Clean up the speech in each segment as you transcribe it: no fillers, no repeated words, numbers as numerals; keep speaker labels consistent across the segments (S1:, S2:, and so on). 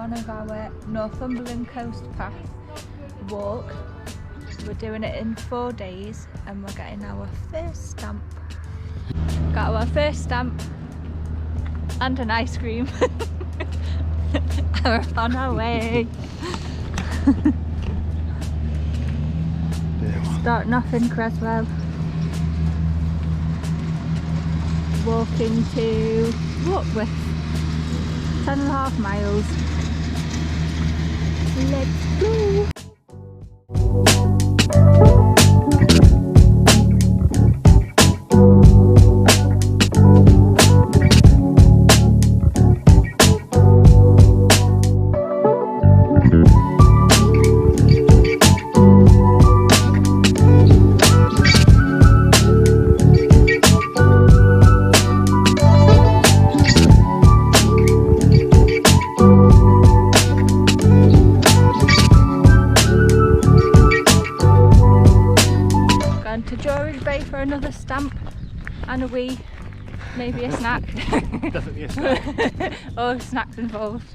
S1: one of our Northumberland Coast Path walk. We're doing it in 4 days and we're getting our first stamp. Got our first stamp and an ice cream. We're on our way. Starting off in Creswell, walking to Warkworth, 10.5 miles. Let's go! For another stamp and a wee, maybe a snack.
S2: Definitely a snack.
S1: Or snacks involved.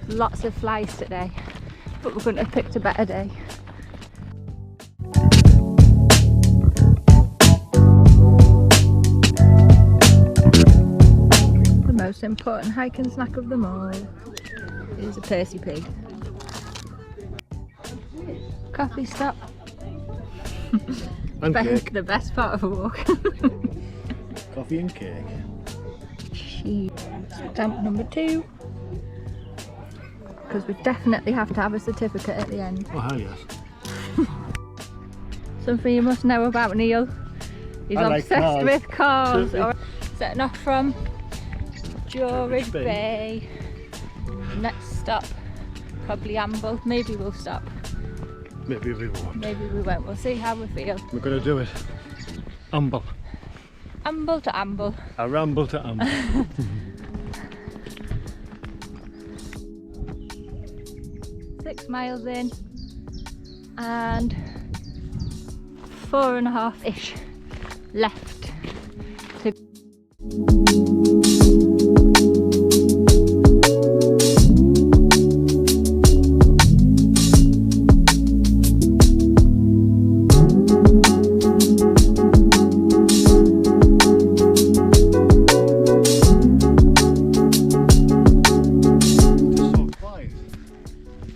S1: Lots of flies today, but we're going to have picked a better day. The most important hike and snack of them all is a Percy pig. Coffee stop.
S2: And cake.
S1: The best part of a walk.
S2: Coffee and cake.
S1: Cheese. Stamp number 2. Because we definitely have to have a certificate at the end.
S2: Oh hell yes.
S1: Something you must know about Neil. He's obsessed with cars. Setting off from George Bay. Next stop, probably Amble. Maybe we'll stop.
S2: Maybe we won't.
S1: Maybe we won't. We'll see how we feel.
S2: We're going to do it. Amble.
S1: Amble to Amble.
S2: A ramble to Amble.
S1: 6 miles in and 4.5-ish left to.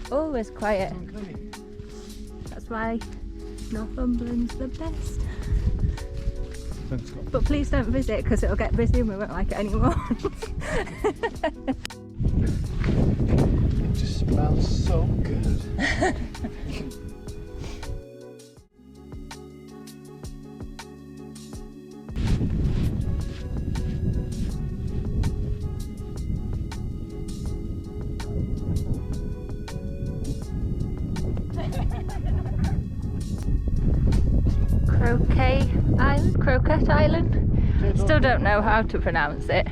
S1: Always quiet. That's why Northumberland's the best. But please don't visit because it'll get busy and we won't like it anymore.
S2: It just smells so good. Croquet Island. Still don't know how to pronounce it.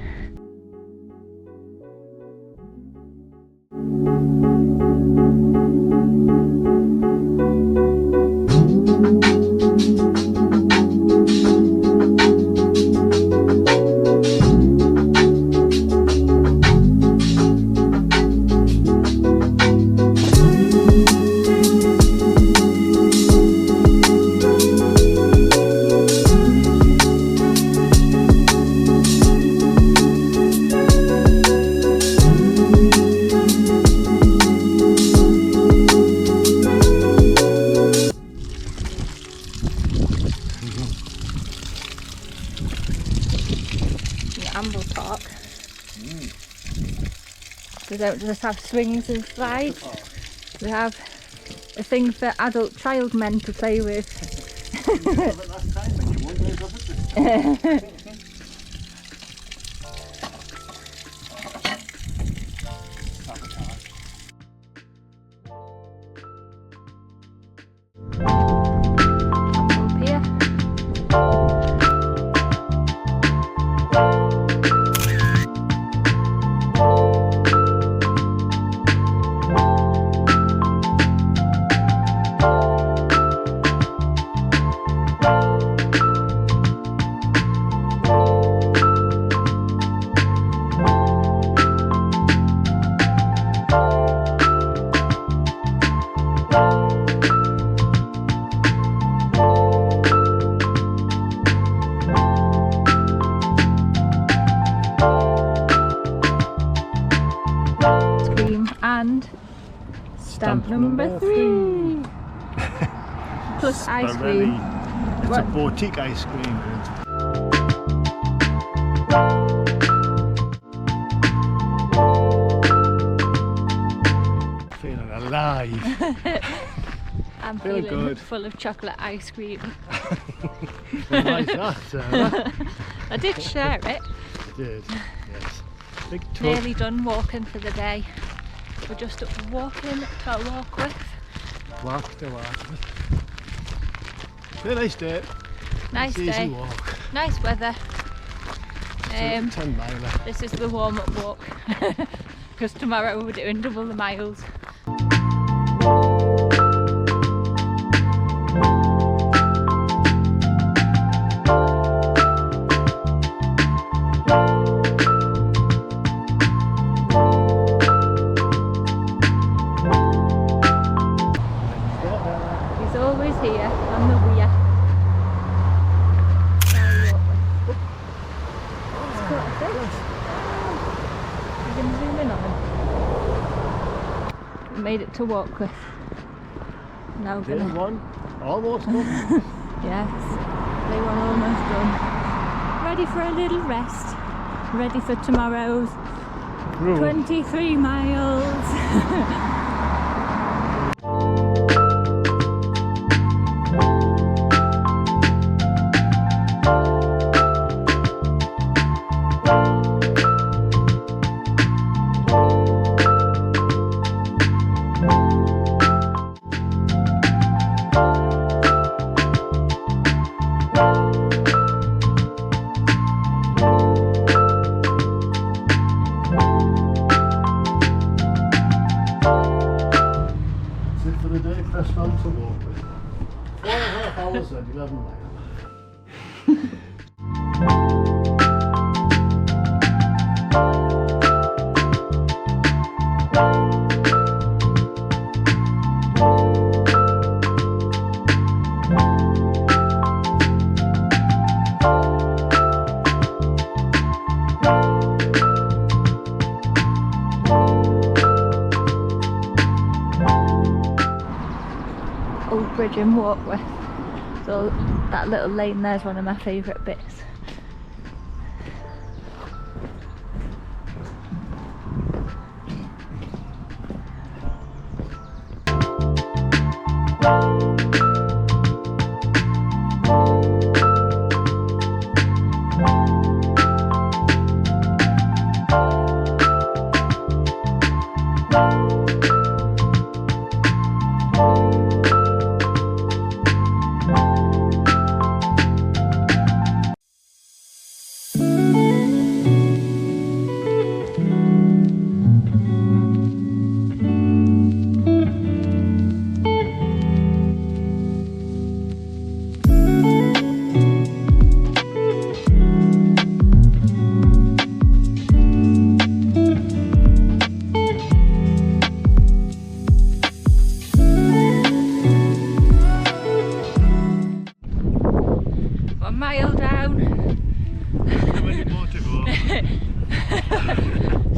S2: Amble Park. We don't just have swings and slides, we have a thing for adult child men to play with. Number 3. Plus ice cream.
S3: It's a boutique ice cream. Feeling alive.
S2: I'm
S3: Feeling
S2: feeling
S3: good.
S2: full of chocolate ice cream.
S3: Like that, Sarah.
S2: I did share it.
S3: You did, yes. Big tub.
S2: Nearly done walking for the day. We're just walking to Warkworth.
S3: Walk to Warkworth. It's a nice day.
S2: Nice
S3: Easy
S2: day.
S3: walk.
S2: Nice weather.
S3: 10 miler.
S2: This is the warm-up walk. Because tomorrow we're doing double the miles. He's always here on the weir. It's got a fish. You can zoom in on him. We made it to Warkworth. Now we're
S3: Day
S2: gonna...
S3: one, almost done.
S2: Yes, day one almost done. Ready for a little rest. Ready for tomorrow's 23 miles.
S3: For the day, press on to Warkworth. 4.5 hours and 11 miles.
S2: Old bridge in Warkworth. So that little lane there's one of my favourite bits.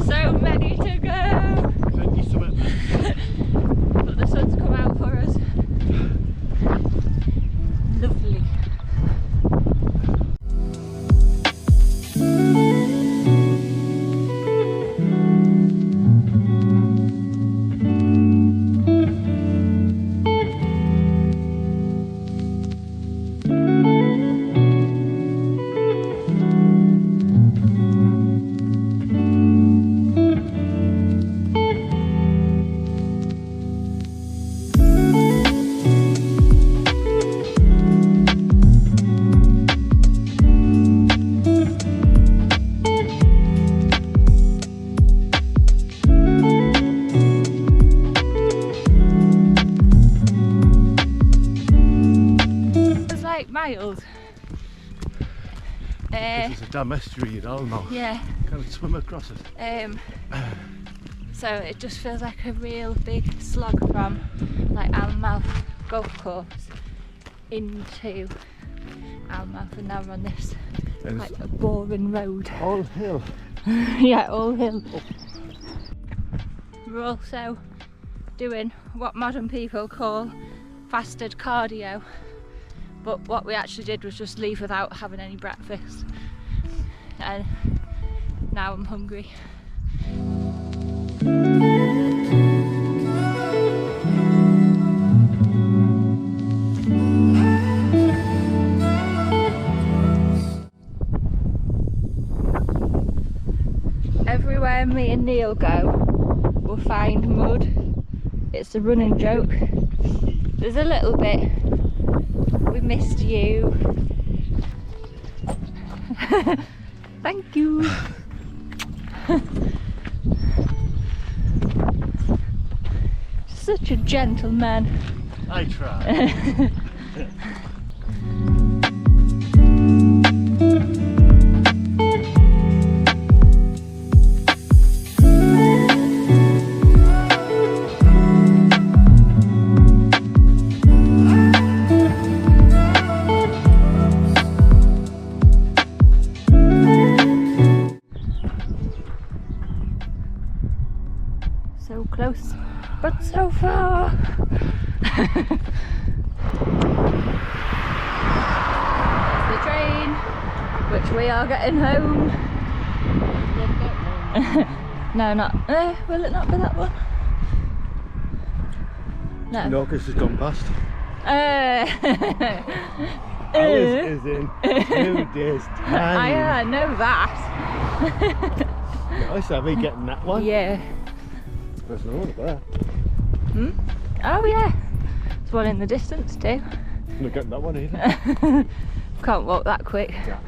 S2: So many to go. But the sun's come out for us. Lovely. Miles.
S3: This is a damn estuary at Alnmouth.
S2: Yeah.
S3: Can't swim across it.
S2: So it just feels like a real big slog from like Alnmouth golf course into Alnmouth, and now we're on this like a boring road.
S3: All hill.
S2: Yeah, all hill. We're also doing what modern people call fasted cardio, but what we actually did was just leave without having any breakfast, and now I'm hungry. Everywhere me and Neil go, we'll find mud. It's a running joke. There's a little bit. We missed you. Thank you. Such a gentleman.
S3: I try.
S2: So close, but so far. There's the train, which we are getting home. No, not. Will it not be that one? No.
S3: No, because it's gone past. Alice is in 2 days' time.
S2: I know that.
S3: Nice, are we getting that one?
S2: Yeah.
S3: There's no one there.
S2: Hmm? Oh yeah. There's one in the distance too.
S3: I'm not getting that one either.
S2: Can't walk that quick.
S3: Yeah.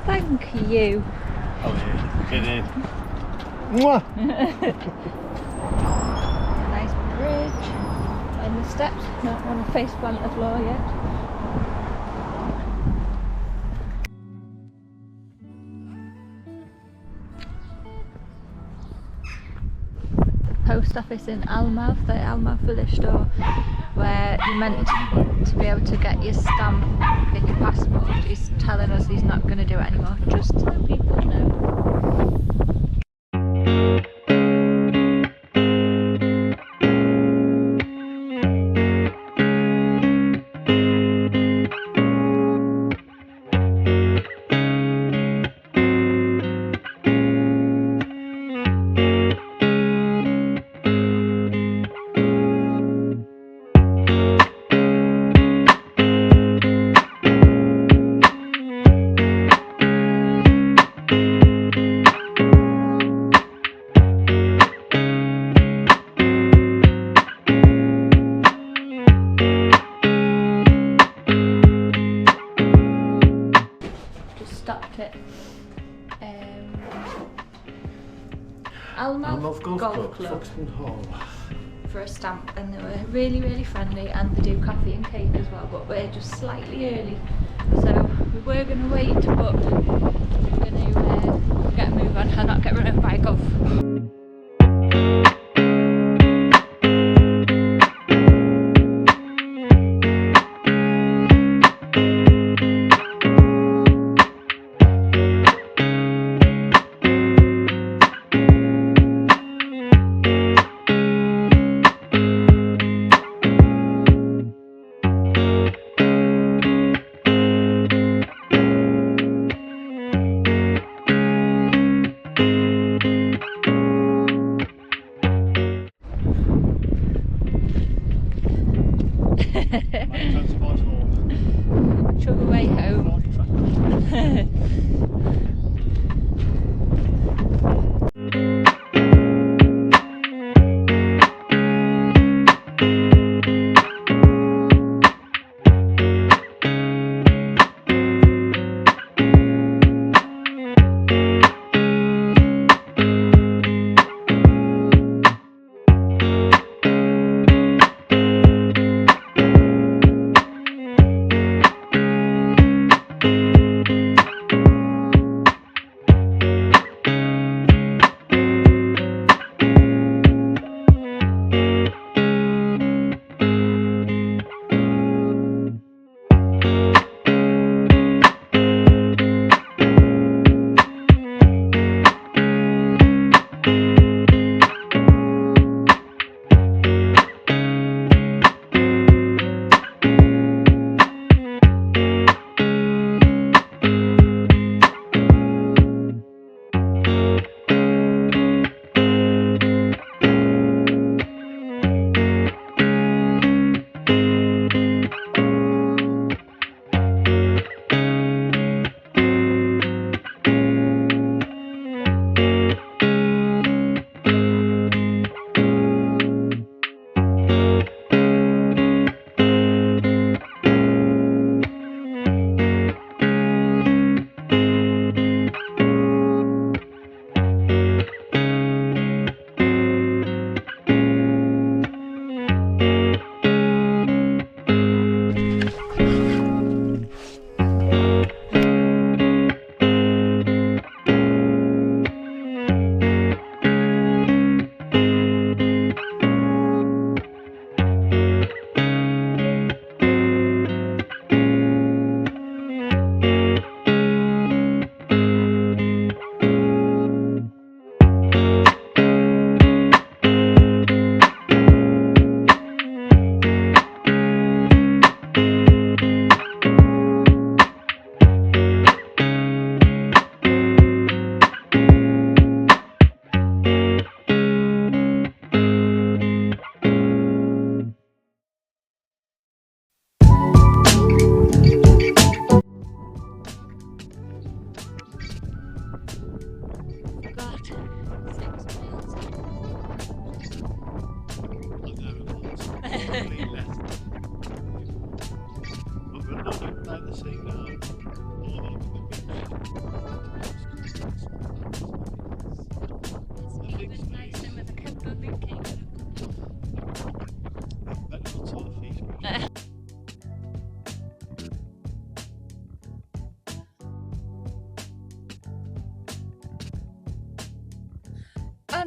S2: Thank you.
S3: Oh yeah, get in. Mwah!
S2: Nice bridge. And the steps. Don't want to face plant the floor yet. Post office in Alnmouth, the Alnmouth village store, where you're meant to be able to get your stamp in your passport. He's telling us he's not going to do it anymore, just so people know. Stopped at Alnmouth Golf Club for a stamp, and they were really friendly, and they do coffee and cake as well, but we're just slightly early, so we were going to wait, but we're going to get a move on and not get run over by a golf.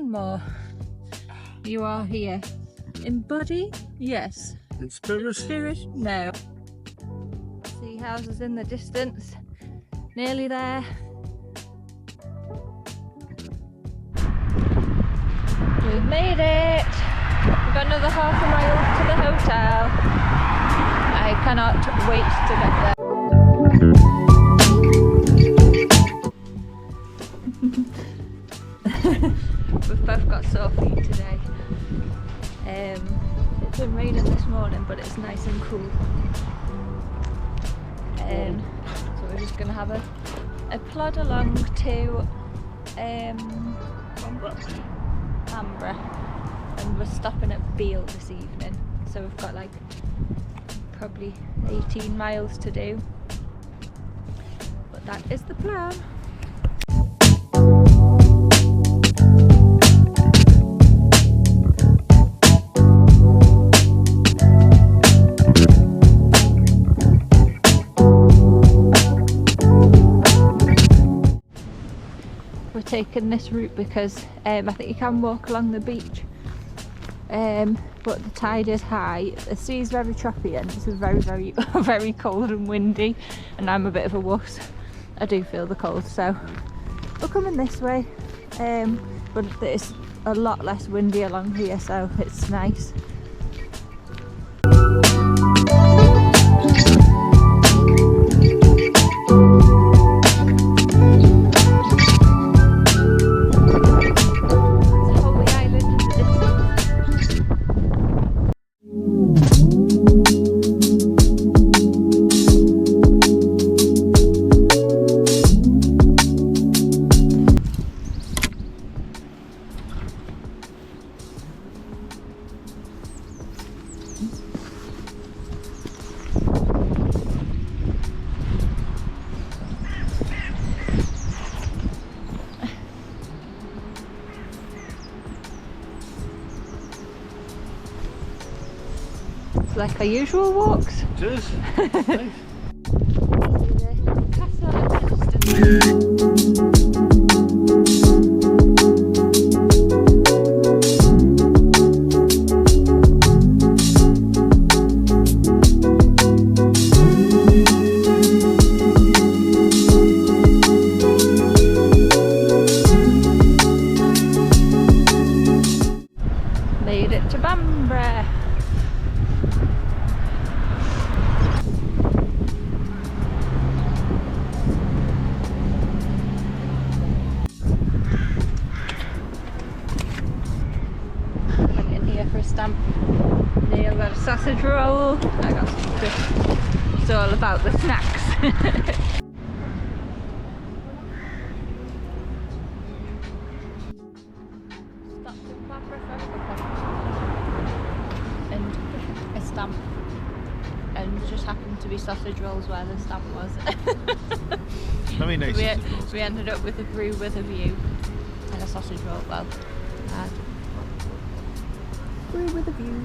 S1: and more. You are here. In body? Yes.
S3: In spirit?
S1: Spirit? No. Seahouses in the distance. Nearly there. We've made it. We've got another half a mile to the hotel. I cannot wait to get there. We've both got sore feet today. It's been raining this morning, but it's nice and cool. So we're just going to have a plod along to Ambre, and we're stopping at Beal this evening. So we've got like probably 18 miles to do, but that is the plan. Taken this route because I think you can walk along the beach, but the tide is high, the sea is very choppy, and it's very very cold and windy, and I'm a bit of a wuss. I do feel the cold, so we're coming this way, but it's a lot less windy along here, so it's nice. Like our usual walks.
S3: It is. Nice.
S1: Made it to Ambre. Stamp. Neil got a sausage roll. I got some crisps. It's all about the snacks. Stopped in Warkworth and a stamp, and just happened to be sausage rolls where the stamp was.
S3: Very nice sausage rolls.
S1: We ended up with a brew with a view and a sausage roll. Well, brew with a view.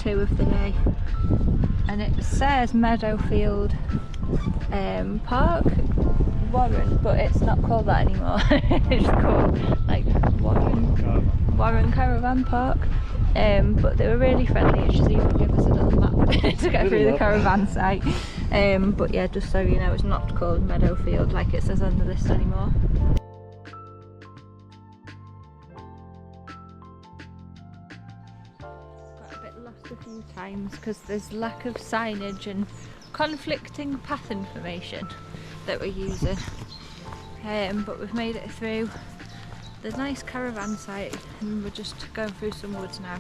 S1: Of the day, and it says Meadowfield
S2: park, Warren, but it's not called that anymore. It's called like Warren Caravan Park. But they were really friendly. It just even gave us a little map to get through the caravan site. But yeah, just so you know, it's not called Meadowfield like it says on the list anymore. Got a bit lost a few times because there's lack of signage and conflicting path information that we're using. But we've made it through the nice caravan site and we're just going through some woods now.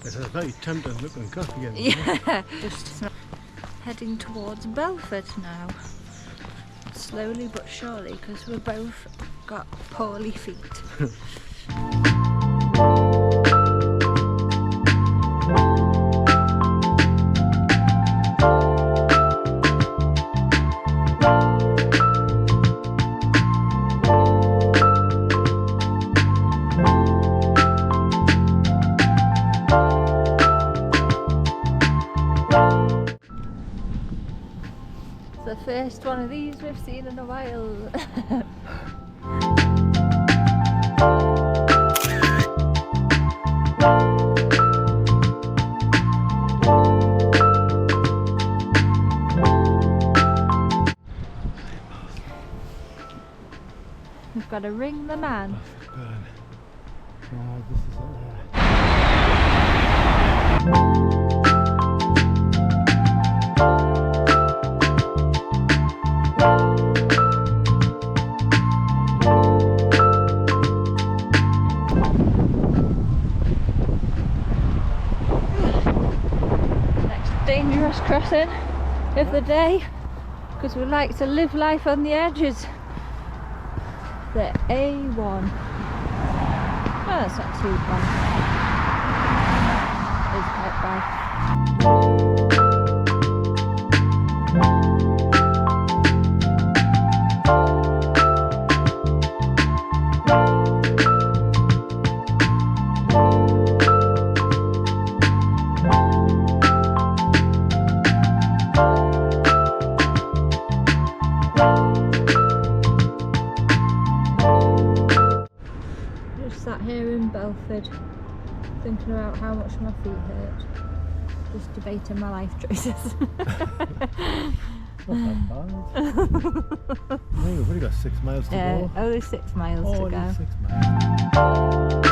S3: It's a very tempting looking cuff again.
S2: Yeah, just heading towards Belford now. Slowly but surely, because we've both got poorly feet. The first one of these we've seen in a while. We've got to ring the man.
S3: This is it there.
S2: Dangerous crossing of the day because we like to live life on the edges. The A1. Oh, that's not too bad. It's quite bad. Sat here in Belford thinking about how much my feet hurt, just debating my life choices.
S3: Not that bad. We've only got 6 miles to go.
S2: Only 6 miles to go.
S3: Only 6 miles.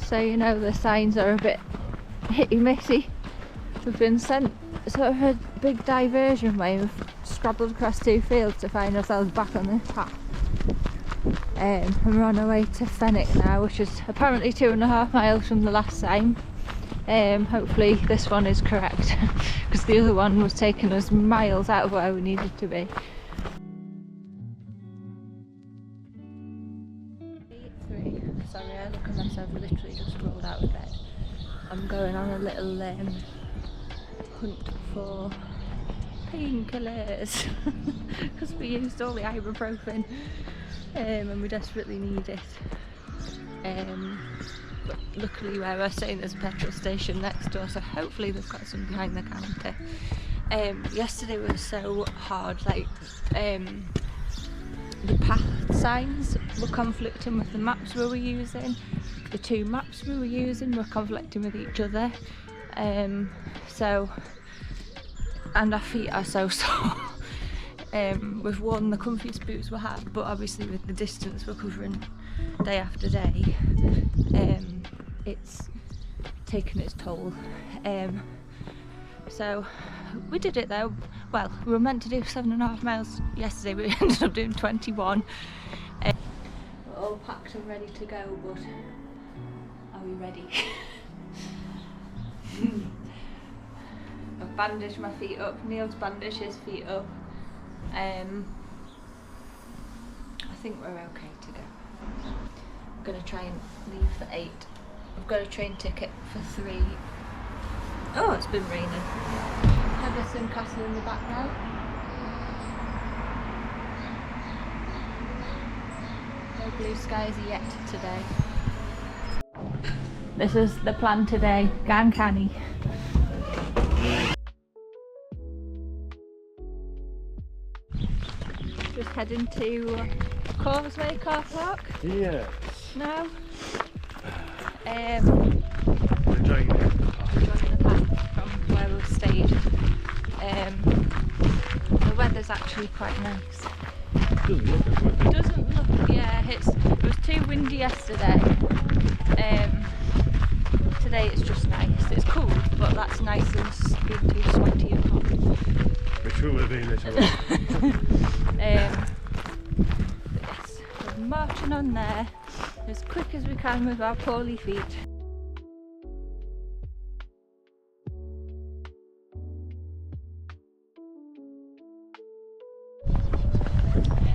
S2: So you know, the signs are a bit hit-y-missy. We've been sent sort of a big diversion way. We've scrabbled across 2 fields to find ourselves back on this path. And we're on our way to Fenwick now, which is apparently 2.5 miles from the last time. Hopefully this one is correct because the other one was taking us miles out of where we needed to be. Sorry, I look at myself, I literally just rolled out of bed. I'm going on a little hunt for painkillers because we used all the ibuprofen and we desperately need it. But luckily where we're staying there's a petrol station next door, so hopefully they've got some behind the counter. Yesterday was so hard, like the path signs were conflicting with the maps we were using. The 2 maps we were using were conflicting with each other. And our feet are so sore. We've worn the comfiest boots we had, but obviously with the distance we're covering day after day, it's taken its toll. So we did it though. Well, we were meant to do 7.5 miles yesterday, but we ended up doing 21. We're all packed and ready to go, but are we ready? I've bandaged my feet up, Neil's bandaged his feet up. I think we're okay to go. I'm going to try and leave for 8. I've got a train ticket for 3. Oh, it's been raining. Heverson Castle in the background. No blue skies yet today. This is the plan today, Gan Canny. Just heading to Causeway car park.
S3: Yes.
S2: Now.
S3: We're enjoying
S2: the path from where we've stayed. The weather's actually quite nice.
S3: Doesn't look as good.
S2: It doesn't look, yeah, it was too windy yesterday. Today it's just nice. It's cool, but that's nice than being too sweaty and hot.
S3: Which we will be later on.
S2: But yes, we're marching on there as quick as we can with our poorly feet.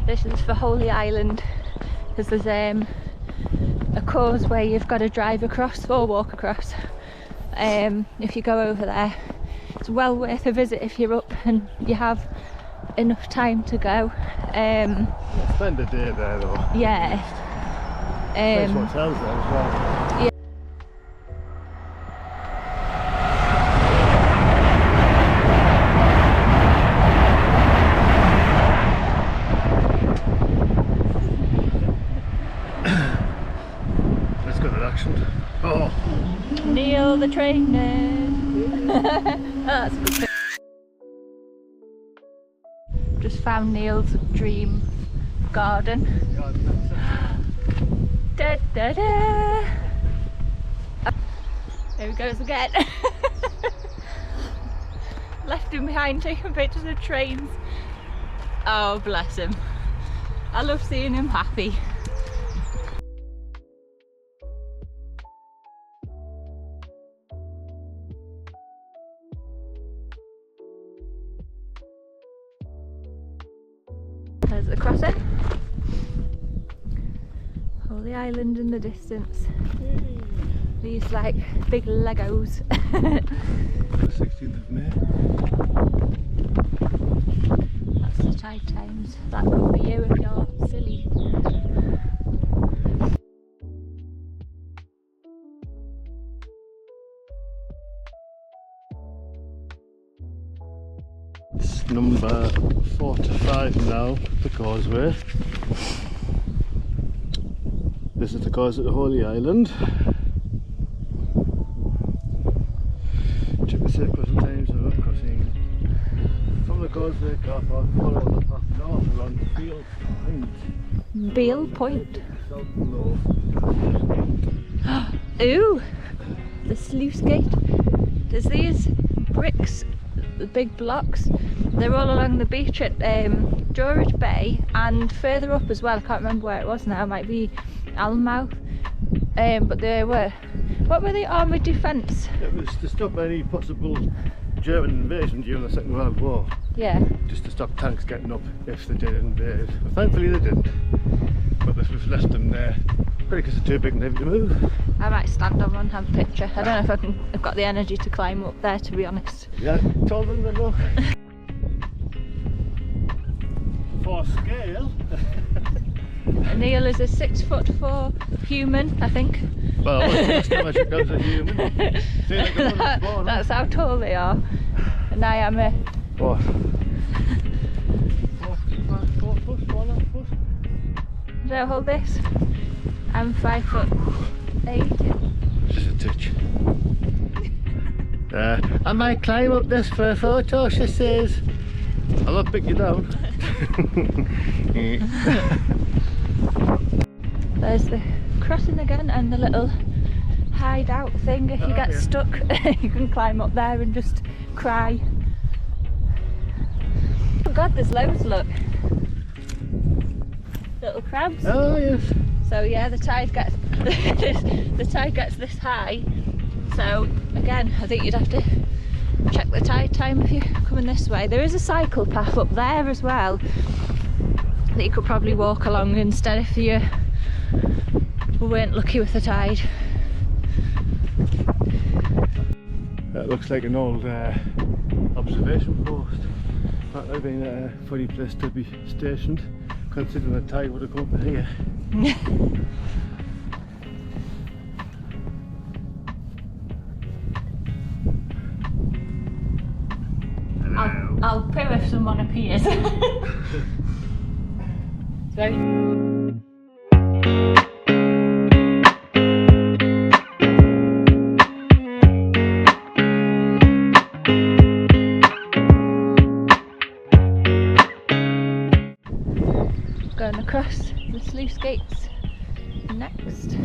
S2: This is for Holy Island, because there's a causeway you've got to drive across or walk across if you go over there. It's well worth a visit if you're up and you have enough time to go.
S3: Spend a day there though.
S2: Yeah.
S3: Nice hotels there as well.
S2: Yeah.
S3: Let's go to the action. Oh.
S2: Neil the trainer. That's a good picture. Just found Neil's dream garden. Da, da, da. There he goes again. Left him behind taking pictures of trains. Oh, bless him. I love seeing him happy. There's the crossing. Holy Island in the distance. These like big Legos.
S3: 16th of May.
S2: That's the tide times. That could be you if you're silly.
S3: It's number 4 to 5 now, the causeway. This is the causeway to Holy Island. Check the circles and times of up crossing. From the causeway car park, follow the path north along Beal Point.
S2: Beal Point.
S3: South below.
S2: Ooh! The sluice gate. There's these bricks, the big blocks. They're all along the beach at Jorage Bay and further up as well. I can't remember where it was now. It might be Alnmouth. But they were, what were they? Armoured defence?
S3: It was to stop any possible German invasion during the Second World War.
S2: Yeah.
S3: Just to stop tanks getting up if they did invade. Well, thankfully they didn't. But we've left them there. Probably because they're too big and heavy to move.
S2: I might stand on one and have a picture. I don't know if I've got the energy to climb up there, to be honest.
S3: Yeah, taller than look. For scale.
S2: Neil is a 6'4" human, I think.
S3: Well, last time I checked I was a human. See, like
S2: That's how tall they are. And I am a...
S3: What? 4 foot, 4.5 foot.
S2: Do I hold this? I'm 5'8".
S3: Just a touch. I might climb up this for a photo, she says. I'll not pick you down.
S2: There's the crossing again and the little
S1: hideout thing if you get stuck. You can climb up there and just cry. Oh god, there's loads, look. Little crabs.
S3: Oh yes.
S1: So yeah, the tide gets the tide gets this high. So again, I think you'd have to check the tide time if you're coming this way. There is a cycle path up there as well that you could probably walk along instead if you weren't lucky with the tide.
S3: That looks like an old observation post. That would have been a funny place to be stationed, considering the tide would have come from here.
S1: I'll poo if someone appears. It's very... Going across the sluice gates next.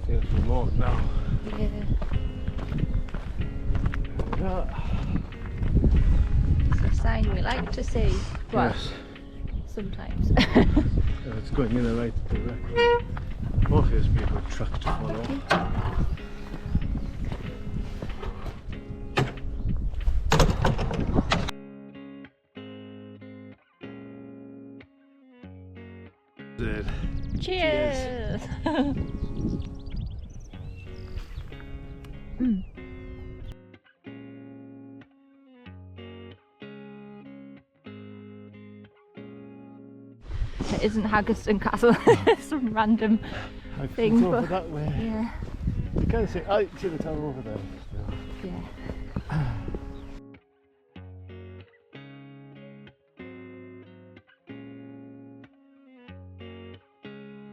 S3: Feels remote now.
S1: Yeah. It's a sign we like to see. Well,
S3: yes.
S1: Sometimes.
S3: It's going in the right direction. Hopefully this will be a good track to follow.
S1: Cheers! It isn't Haggerston Castle, some random thing.
S3: Over that way.
S1: Yeah.
S3: You can see, I see the tower over there.
S1: Yeah.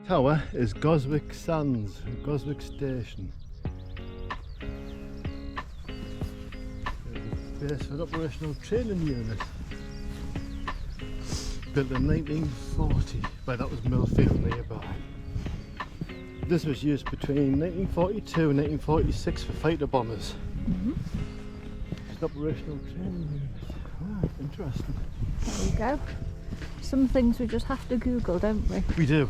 S3: Tower is Goswick Sands, Goswick Station. There's a base for an operational training unit. Built in 1940, but that was Millfield nearby. This was used between 1942 and 1946 for fighter bombers. It's an operational training unit. Ah, interesting.
S1: There you go. Some things we just have to Google, don't we?
S3: We do.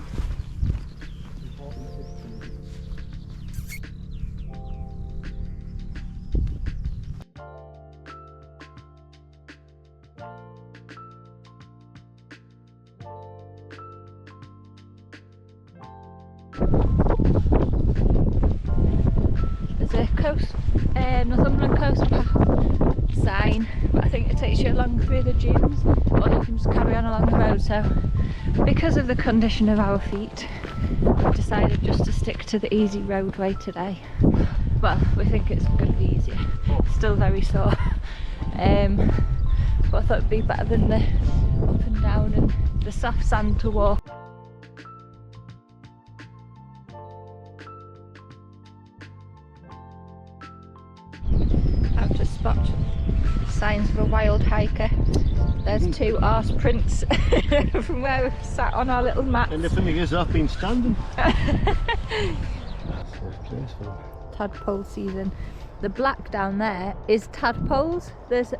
S1: There's a Northumberland Coast Path sign, but I think it takes you along through the dunes, or you can just carry on along the road. So because of the condition of our feet, we decided just to stick to the easy roadway today. Well, we think it's going to be easier. Still very sore, but I thought it'd be better than the up and down and the soft sand to walk. Out to spot signs of a wild hiker. There's two arse prints from where we've sat on our little mats.
S3: And the thing is, I've been standing.
S1: Tadpole season. The black down there is tadpoles. There's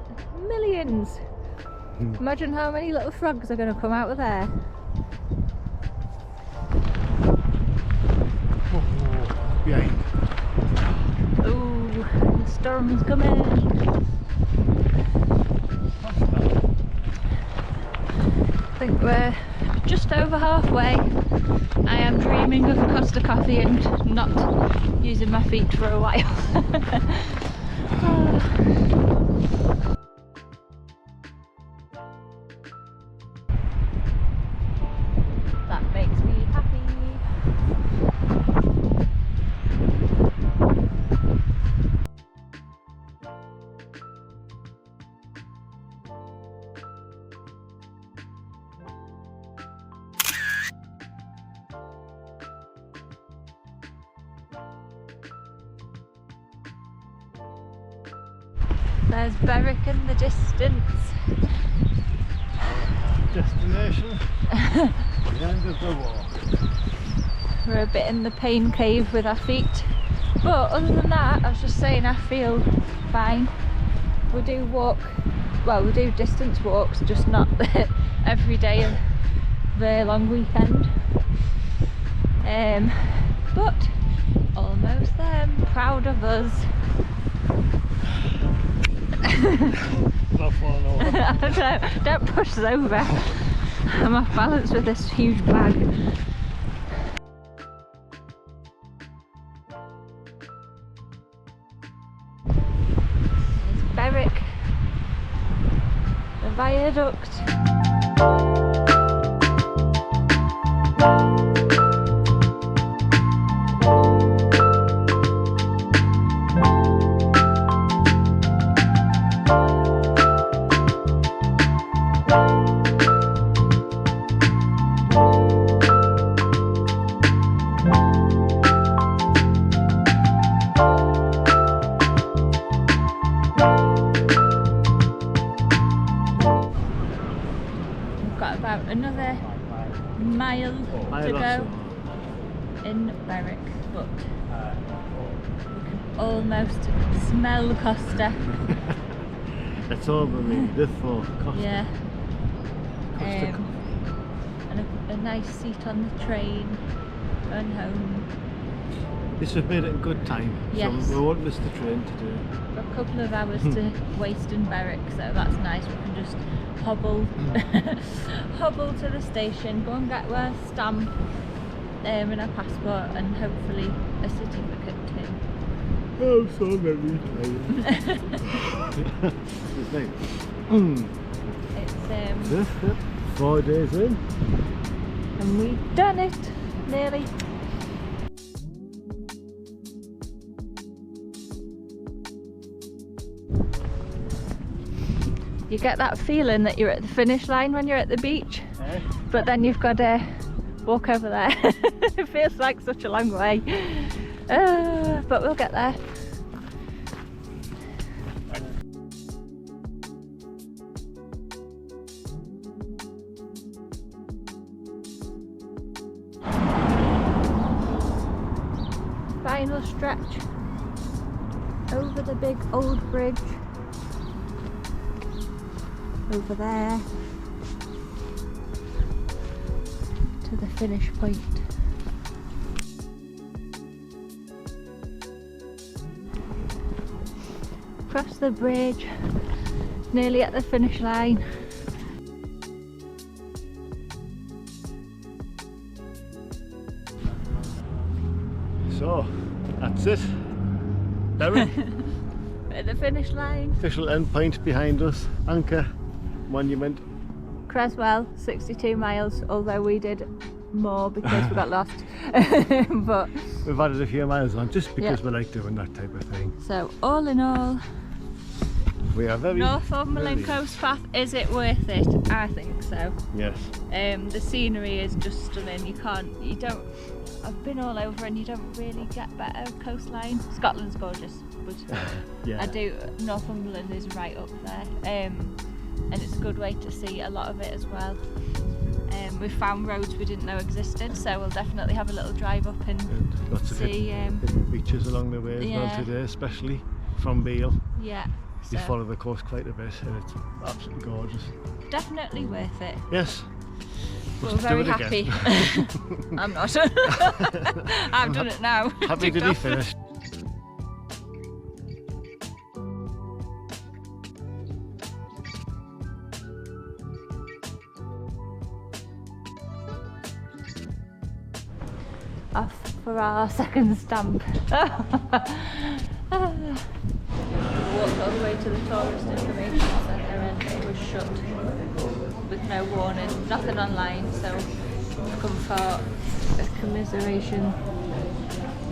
S1: millions. Imagine how many little frogs are going to come out of there.
S3: Behind.
S1: Ooh, the storm's coming. I think we're just over halfway. I am dreaming of a Costa coffee and not using my feet for a while. That makes me happy. There's Berwick in the distance.
S3: Destination, the end of the walk.
S2: We're a bit in the pain cave with our feet. But other than that, I was just saying I feel fine. We do walk, well we do distance walks, just not every day of the long weekend. But almost there, I'm proud of us.
S3: Not falling over.
S2: Don't push us over. I'm off balance with this huge bag. There's Berwick, the viaduct. Another mile to go in Berwick, but we can almost smell Costa.
S3: It's over me, this for Costa.
S2: Yeah.
S3: Costa.
S2: And a nice seat on the train going home.
S3: This has made it a good time,
S2: yes.
S3: So we won't miss the train today.
S2: Got a couple of hours to waste in Berwick, so that's nice. We can just hobble to the station, go and get our stamp and our passport, and hopefully a certificate too.
S3: Oh, so very tired. It's 4 days in.
S2: And we've done it, nearly. You get that feeling that you're at the finish line when you're at the beach, but then you've got to walk over there. It feels like such a long way, but we'll get there. Final stretch over the big old bridge. Over there to the finish point. Cross the bridge, nearly at the finish line.
S3: So, that's it. Berwick.
S2: At the finish line.
S3: Official end point behind us. Anchor Monument.
S2: Creswell, 62 miles, although we did more because we got lost. But
S3: we've added a few miles on just because we like doing that type of thing.
S2: So all in all,
S3: we are very
S2: Northumberland Coast Path, is it worth it? I think so.
S3: Yes. The
S2: scenery is just stunning. I've been all over and you don't really get better coastline. Scotland's gorgeous, but
S3: yeah.
S2: Northumberland is right up there. And it's a good way to see a lot of it as well. We've found roads we didn't know existed, so we'll definitely have a little drive up and
S3: lots
S2: see
S3: of hidden beaches along the way as well today, especially from Beal.
S2: Yeah.
S3: You follow the coast quite a bit and it's absolutely gorgeous.
S2: Definitely worth it.
S3: Yes.
S2: We're very happy. I'm not. I've done it now.
S3: Happy to be finished.
S2: Off for our second stamp. We walked all the way to the tourist information centre and it was shut with no warning, nothing online, so we've come for a commiseration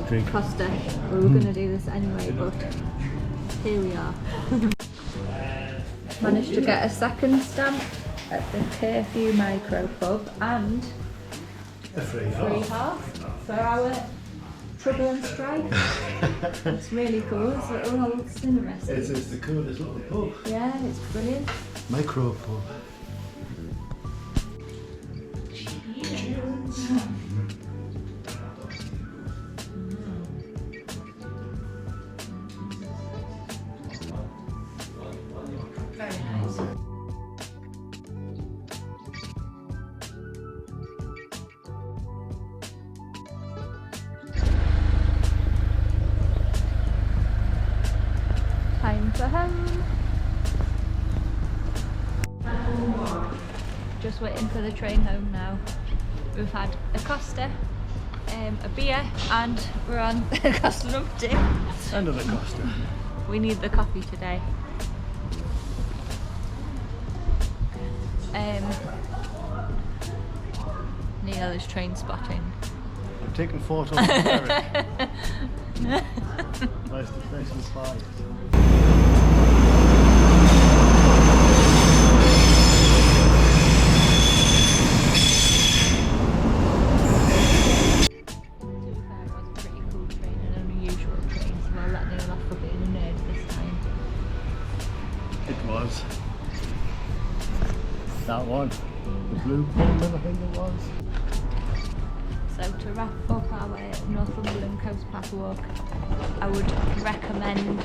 S3: Drink.
S2: Costa. We were going to do this anyway, but here we are. Managed to get a second stamp at the Curfew Micro Pub and
S3: a free
S2: half for our Trouble and Strife. It's really cool. It's a little old cinema.
S3: It's the coolest little pub.
S2: Yeah, it's brilliant.
S3: Micro pub.
S2: for home. Just waiting for the train home now. We've had a Costa, a beer, and we're on a Costa update.
S3: Another Costa.
S2: We need the coffee today. Neil is train spotting.
S3: I'm taking photos of Eric. Nice and quiet.
S2: 2-5 was a pretty cool train and an unusual train, so I'll let Neil off for being a nerd this time.
S3: It was. That one. The blue Pullman, I think it was.
S2: So to wrap up our Northumberland Coast Path walk, I would recommend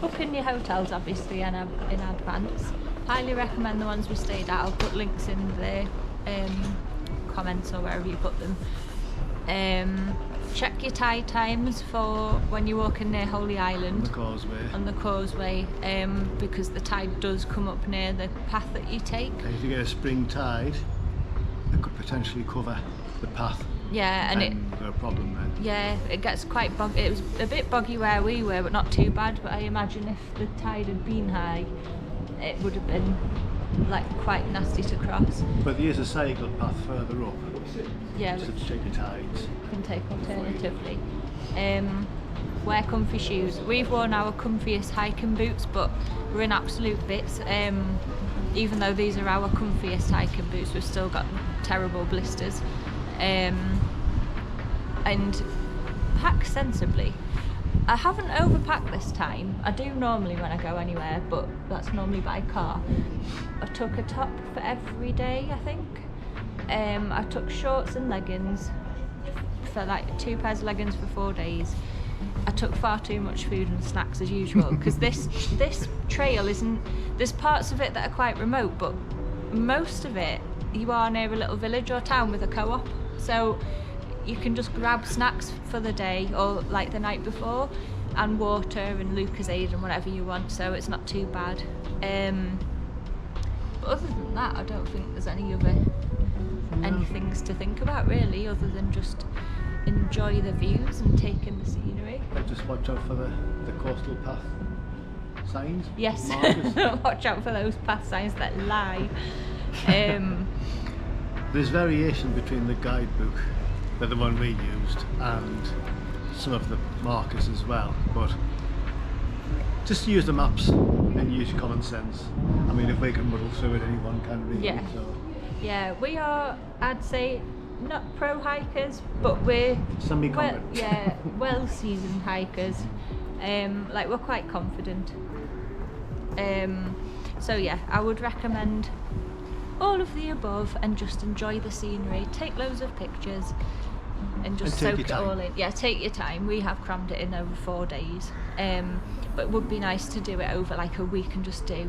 S2: booking your hotels obviously in advance. Highly recommend the ones we stayed at. I'll put links in the comments or wherever you put them. Check your tide times for when you're walking near Holy Island. On the causeway, because the tide does come up near the path that you take.
S3: And if you get a spring tide, it could potentially cover the path.
S2: Yeah, and
S3: it's a problem then.
S2: Yeah, it gets quite boggy. It was a bit boggy where we were, but not too bad. But I imagine if the tide had been high, it would have been like quite nasty to cross.
S3: But there is a cycle path further up.
S2: Yeah,
S3: just to check your tides.
S2: You can take alternatively. Wear comfy shoes. We've worn our comfiest hiking boots, but we're in absolute bits. Even though these are our comfiest hiking boots, we've still got terrible blisters. And pack sensibly. I haven't overpacked this time. I do normally when I go anywhere, but that's normally by car. I took a top for every day, I think. I took shorts and leggings for like 2 pairs of leggings for 4 days. I took far too much food and snacks as usual because this trail isn't, there's parts of it that are quite remote, but most of it you are near a little village or town with a co-op, so you can just grab snacks for the day or like the night before, and water and Lucozade and whatever you want, so it's not too bad. But other than that, I don't think there's any things to think about really, other than just enjoy the views and take in the scenery.
S3: Just watch out for the coastal path signs.
S2: Yes, watch out for those path signs that lie.
S3: There's variation between the guidebook, the one we used, and some of the markers as well, but just use the maps and use your common sense. I mean, if we can muddle through it, anyone can really.
S2: Yeah.
S3: So.
S2: Yeah, we are, I'd say, not pro hikers, but we're well seasoned hikers. Like, we're quite confident. So yeah, I would recommend all of the above and just enjoy the scenery, take loads of pictures and just soak it all in. Yeah, take your time. We have crammed it in over 4 days, but it would be nice to do it over like a week and just do,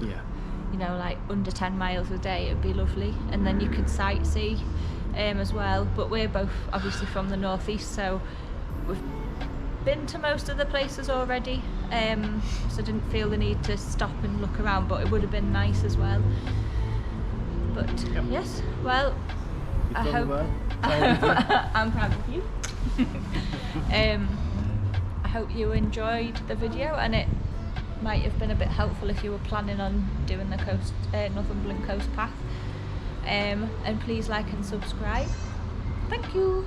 S2: you know, like under 10 miles a day. It'd be lovely, and then you could sightsee as well. But we're both obviously from the northeast, so we've been to most of the places already, so didn't feel the need to stop and look around, but it would have been nice as well. But yes, well, I hope I'm proud of you. I hope you enjoyed the video, and it might have been a bit helpful if you were planning on doing the Northumberland Coast Path. And please like and subscribe. Thank you.